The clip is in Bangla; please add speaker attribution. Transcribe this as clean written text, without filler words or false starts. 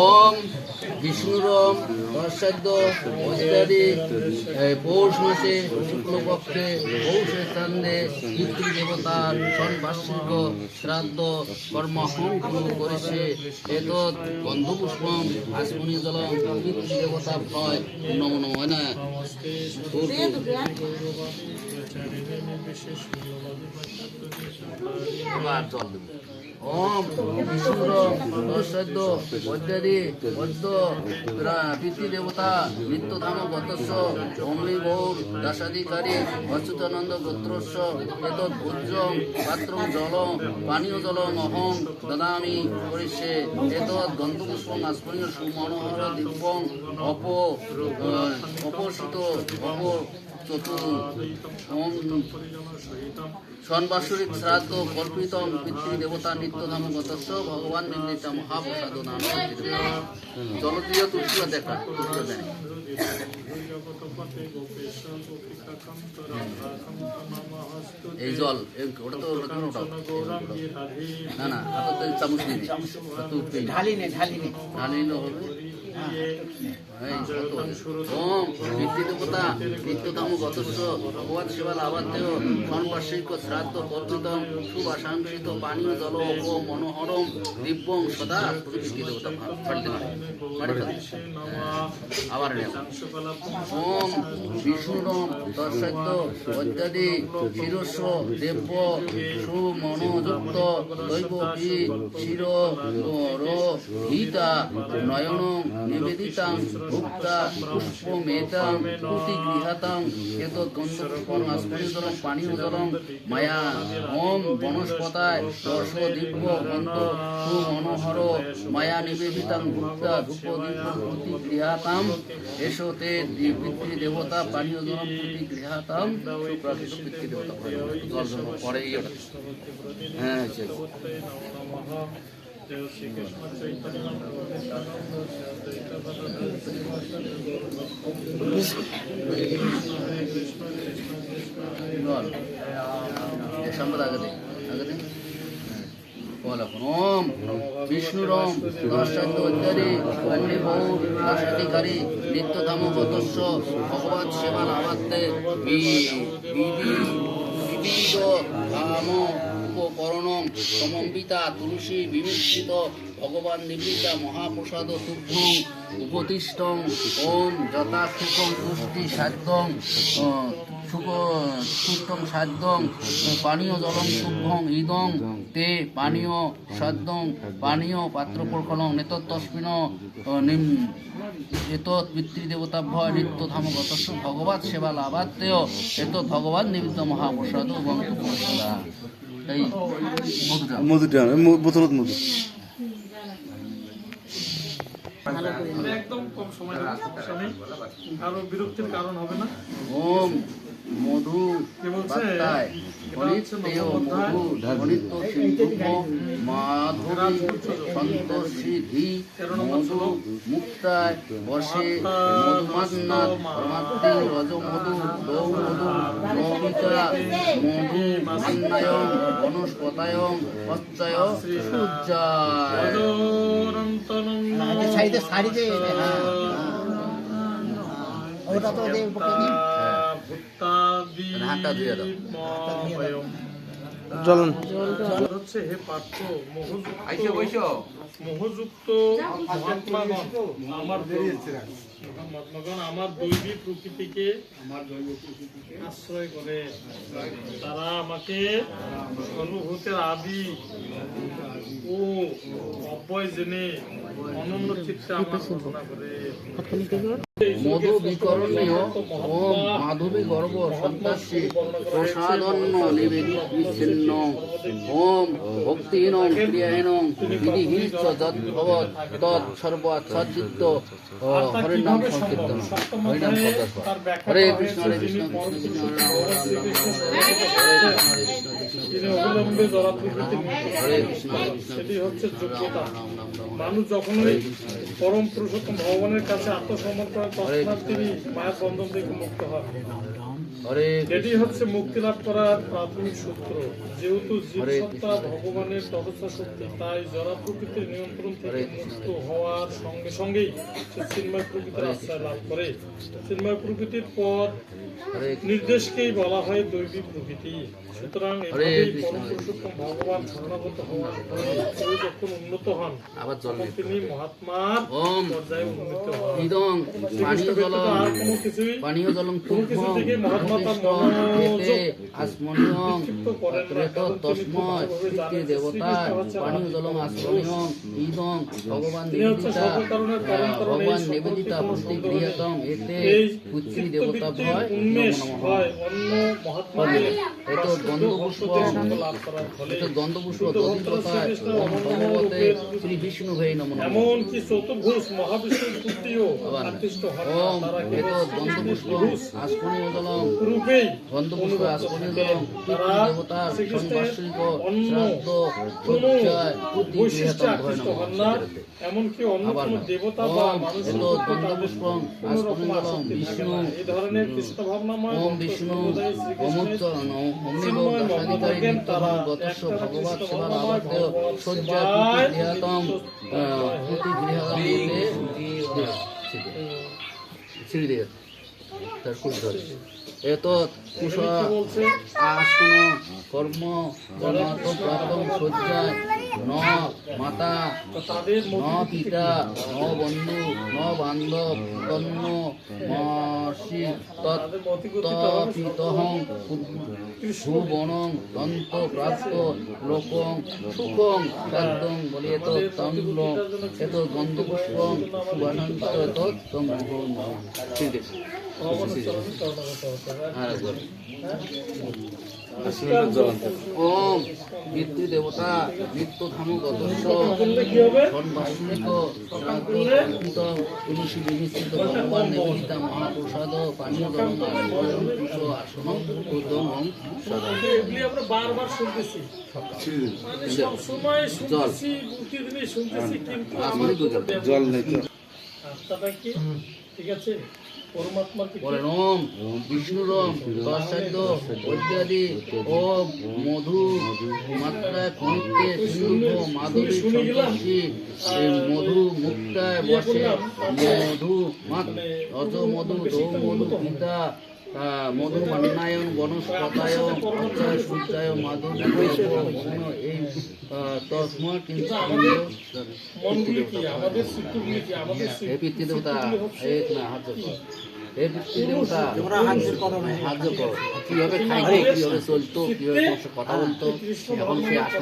Speaker 1: ওম বিষ্ণুরম দশাদ্য অধ্যাদি পৌষ মাসে শুক্লপক্ষে পৌষের চান্দে পিতৃদেবতার ষণ্বার্ষিক শ্রাদ্ধ কর্ম হোম করেছে এতৎ গন্ধপুষ্পম আসমনি জলম পিতৃদেবতা ভয় নম নম হয় না আবার জল দেবে। ওম বিষ্ণুরম দশাদ্য অধ্যাদি পদ্য পিতৃদেবতা নিত্যধাম গতস্য অমলি গৌর দাসাধিকারী অচ্যুতানন্দ গোত্রস্য এতৎ ভোজ্যং পাত্রং জলম পানীয় জলম অহং দদামি করিষ্যে এতৎ গন্ধপুষ্পং আস্ফনীয় সুমনোহর দিব্যং অপসিত ষণ্বাৎসরিক শ্রাদ্ধ কল্পিতম পিতৃদেবতা নিত্যধাম গতস্য ভগবান নির্দিষ্ট মহাপ্রসাদ নাম জলপ্রিয় তুলসী দেখা তুলসী দেয় এই জল ওটা তো না না চামচ ঢালিনে হবে ওম পিতৃদেবতা নিত্যতম গতস্য ভগবান শিবা লাভাত্মেয় ষণ্বার্ষিক শ্রাদ্ধ কল্পিতম সুবাসাংসিত পানীয় জল অপ মনোহরম দিব্যং সদা পিতৃদেবতা আবার ওম বিষ্ণুরম দশাদ্য অধ্যাদি শিরস্ব দেব্য সুমনোযুক্ত দৈবী শির হিতা নয়নং নিবেদিতাং ভুক্তা পুষ্পমেতাং প্রতিগৃহাতাং এতৎ গন্ধপুষ্পং আস্ফনীয়জলং পানীয়জলং মায়া ওম বনস্পতায় দশ দিব্য গন্ধ সুমনোহর মায়া নিবেদিতাং ভুক্তা ধূপদীপ প্রতিগৃহাতাম এসো তে পিতৃদেবতা পানীয়জলং প্রতিগৃহাতাম সুপ্রাকৃত পিতৃদেবতা জল জল পরে হ্যাঁ ওম বিষ্ণুরম দশাদ্য অধ্যাদি গৌর দাসাধিকারী নিত্যধাম গতস্য ভগবৎ সেবা লাভার্থে বিবিধ ধাম উপকরণম সমন্বিতা তুলসী বিমিশ্রিত ভগবান নিবৃতা মহাপ্রসাদ তুভ্যং উপতিষ্ঠং ওম যথা সুখং তুষ্টি সাধ্যং সুষ্টং সাধ্যং পানীয় জলং তুভ্যং ইদং তে পানীয় সাধ্যং পানীয় পাত্রপ্রকলং নেতত্তস্মিন এতৎ পিতৃদেবতা ভয় নিত্যধাম গতস্য ভগবৎ সেবা লাভাত্মেয় এতৎ ভগবান নিবৃত্ত মহাপ্রসাদ গন্ত প্রসাদা এই মধুটা বোতলত মধু
Speaker 2: একদম কম সময় আরো বিরক্তির কারণ হবে না। ওম
Speaker 1: মধু বাত্তায় অনিত্যেয় মধু অনিত্য সিদ্ধ মাধুরী সন্তোষিধি মধু মুক্তায় বর্ষে মধুমান্নাথ পরমাত্মে রজমধু গৌমধু নবিকা মধু মান্নায়ং বনস্পতায়ং পশ্চয় সূর্যায়
Speaker 3: সাইডে সাইডে ওটা তো দেব
Speaker 2: জলন হচ্ছে হে পার্থ মোহযুক্ত আমার দৈবী প্রকৃতিকে আশ্রয় করে তারা আমাকে অনুভূতের আদি ও অব্যয় জেনে অনন্য চিত্তে আমার ঘোষণা করে
Speaker 1: মধু বিকরণীয় ওম মাধবী গর্ভ সন্তাসী প্রসাদন্ন নিবেদিচ্ছিন্ন ওম ভক্তিহীনং ক্রিয়াহীনং বিধিহীনশ্চ যদ্ভবৎ তৎ সর্বাৎ সজ্জিত হরির নাম সংকীর্তন হরিনাম প্রকাশ হরে কৃষ্ণ হরে কৃষ্ণ কৃষ্ণ কৃষ্ণ হরে রাম হরে কৃষ্ণ
Speaker 2: সেটি হচ্ছে যোগ্যতা। মানুষ যখনই পরম পুরুষোত্তম ভগবানের কাছে আত্মসমর্পণ করে তৎক্ষণাৎ তিনি মায়ের বন্ধন থেকে মুক্ত হয়।
Speaker 1: হরে
Speaker 2: এটি হচ্ছে মুক্তি লাভ করার প্রাথমিক সূত্র। যেহেতু জীবসত্তা ভগবানের তপস্যা শক্তি, তাই জড়া প্রকৃতির নিয়ন্ত্রণ থেকে মুক্ত হওয়ার সঙ্গে সঙ্গেই সে চিন্ময় প্রকৃতির আশ্রয় লাভ করে। চিন্ময় প্রকৃতির পথ
Speaker 1: হরে
Speaker 2: নির্দেশকেই বলা হয় দৈবিক প্রকৃতি। সুতরাং এভাবেই পরম পুরুষোত্তম ভগবান শরণাগত হওয়ার পরে কেউ যখন উন্নত হন,
Speaker 1: আবার জল
Speaker 2: তখন তিনি মহাত্মার
Speaker 1: ওম
Speaker 2: পর্যায়ে উন্নীত হন।
Speaker 1: ইদং পানীয় জলম
Speaker 2: আর কোনো কিছুই
Speaker 1: পানীয় জলম
Speaker 2: কোনো কিছু
Speaker 1: তুভ্যং
Speaker 2: থেকে মহাত্মা তার
Speaker 1: এতে
Speaker 2: মনোযোগ
Speaker 1: আসমনিয়ং
Speaker 2: বিক্ষিপ্ত করেন না,
Speaker 1: প্রেত
Speaker 2: কারণ তিনি
Speaker 1: তস্ময়
Speaker 2: খুব ভালোভাবে
Speaker 1: পিতৃ
Speaker 2: জানেন যে
Speaker 1: দেবতা
Speaker 2: শ্রীকৃষ্ণ হচ্ছে
Speaker 1: পানীয়
Speaker 2: আমাদের
Speaker 1: জলম আসমনিয়ং ইদং ভগবান
Speaker 2: তিনি হচ্ছে
Speaker 1: নিবেদিতা
Speaker 2: সর্বকারণের পরম কারণ। এই
Speaker 1: ভগবান
Speaker 2: সম্পর্কে
Speaker 1: নিবেদিতা
Speaker 2: কোনো
Speaker 1: পুত্রী
Speaker 2: সন্দেহ নেই।
Speaker 1: গৃহতম এতে
Speaker 2: এই
Speaker 1: পুত্রী দেবতা
Speaker 2: চিত্তবৃত্তির
Speaker 1: ভয়
Speaker 2: উন্মেষ
Speaker 1: নমো নমঃ।
Speaker 2: হয় অন্য মহাত্মাদের
Speaker 1: এত
Speaker 2: বা শুদ্ধ
Speaker 1: গন্ধপুষ্প
Speaker 2: ভক্তদের সঙ্গ লাভ করার ফলে।
Speaker 1: এত গন্ধপুষ্প
Speaker 2: শুদ্ধ ভক্তরা
Speaker 1: তদিততায়
Speaker 2: শ্রীকৃষ্ণের
Speaker 1: ওম
Speaker 2: অনন্য
Speaker 1: ভগবতে
Speaker 2: রূপে
Speaker 1: শ্রী বিষ্ণু ভৈ নমো নমঃ।
Speaker 2: এমনকি চতুর্ভুজ মহাবিষ্ণুর পুত্রীও
Speaker 1: আবার
Speaker 2: আকৃষ্ট হন না।
Speaker 1: ওম
Speaker 2: তারা
Speaker 1: এত
Speaker 2: কেবল
Speaker 1: গন্ধপুষ্প
Speaker 2: শ্রীকৃষ্ণের
Speaker 1: আসমনিয় জলম
Speaker 2: রূপেই
Speaker 1: গন্ধপুষ্প
Speaker 2: অনুরক্ত
Speaker 1: আসমনিয়
Speaker 2: থাকেন।
Speaker 1: জলম
Speaker 2: তারা
Speaker 1: পিতৃ দেবতার
Speaker 2: শ্রীকৃষ্ণের
Speaker 1: সংবার্ষিক
Speaker 2: অন্য
Speaker 1: শ্রাদ্ধ
Speaker 2: কোনো
Speaker 1: সজ্জায় পুত্রী
Speaker 2: বৈশিষ্ট্যে
Speaker 1: গৃহতম ভয়
Speaker 2: আকৃষ্ট
Speaker 1: নমঃ।
Speaker 2: হন না। এমনকি অন্য
Speaker 1: আবার
Speaker 2: কোনো দেবতা বা
Speaker 1: ওম
Speaker 2: মানুষের
Speaker 1: এত
Speaker 2: প্রতি তাদের
Speaker 1: গন্ধপুষ্পং
Speaker 2: কোনো রকম
Speaker 1: আসমনিয় জলম
Speaker 2: আসক্তি থাকে
Speaker 1: বিষ্ণু
Speaker 2: না। এই ধরনের কৃষ্ণ ভাবনাময়
Speaker 1: ওম
Speaker 2: ভক্ত
Speaker 1: বিষ্ণু
Speaker 2: সম্প্রদায় শ্রীকৃষ্ণের
Speaker 1: অমুচ্চরণ অমনিব
Speaker 2: চিন্ময়
Speaker 1: দশাধিকারী
Speaker 2: মগ্নভাগেন তারা
Speaker 1: গতস্য
Speaker 2: একটানা
Speaker 1: ভগবৎ
Speaker 2: কৃষ্ণ
Speaker 1: সেবা
Speaker 2: ভাবনাময়
Speaker 1: লাভার্থেয়
Speaker 2: ভগবৎ
Speaker 1: সজ্জা
Speaker 2: সেবায়
Speaker 1: পুত্রী গৃহতম পুত্রী গৃহতম শ্রীদেব তার কুশল এত কুশ
Speaker 2: বলছে
Speaker 1: আসন কর্ম জন্মাত প্রাপ্তম সজ্জায় ন মাতা
Speaker 2: তাদের
Speaker 1: ন পিতা ন বন্ধু ন বান্ধব তন্ন মাসি
Speaker 2: তাদের মতিগতিটা হবে
Speaker 1: তপিতহং সুবনং দন্ত প্রাপ্ত লোকং সুখং খাদ্যং বলে এত তন্দ্র এত গন্ধপুষ্পং সুবাসন্ত তম
Speaker 2: ভগবানের চরণে শরণাগত হতে হবে।
Speaker 1: ওম পিতৃ দেবতা নিত্য ধাম গতস্য
Speaker 2: করলে কি হবে?
Speaker 1: সন্বাসনিক শ্রাদ্ধ তুলসী বিনিশ্চিত ভগবান নিবেদিতা মহাপ্রসাদ পানীয় জলম আশ্রয়ম কুশ আসনম উদ্যমং সদা
Speaker 2: এগুলি আমরা বারবার শুনতেছি, মানে সবসময় শুনতেছি, প্রতিদিনই শুনতেছি, কিন্তু আমার কোনো
Speaker 1: জল
Speaker 2: আত্মাটা কি ঠিক আছে? পরমাত্মা কি
Speaker 1: বলেন ওম বিষ্ণুরম দশাদ্য ঐত্যাদি ওম মধু মাত্রা খনিতে সিন্ধু মাধুরী সন্তোষী মধু মুক্তায় বসে মধু অজ মধু দৌ মধু পিতা মধু মান্নায়ন বনস্পতায়ন অক্ষয় সূর্যায় মাধুরী এই তসমা কিন্তু
Speaker 2: মনগুলি কি, আমাদের চিত্তগুলি কি, আমাদের
Speaker 1: হে পিতৃ দেবতা
Speaker 2: চিত্তগুলি হচ্ছে
Speaker 1: এক না হাত জোড়ো। হে পিতৃ দেবতা হাত জোড়ো। কিভাবে খাইতো, কিভাবে চলতো, কিভাবে কথা বলতো, এখন সে আসন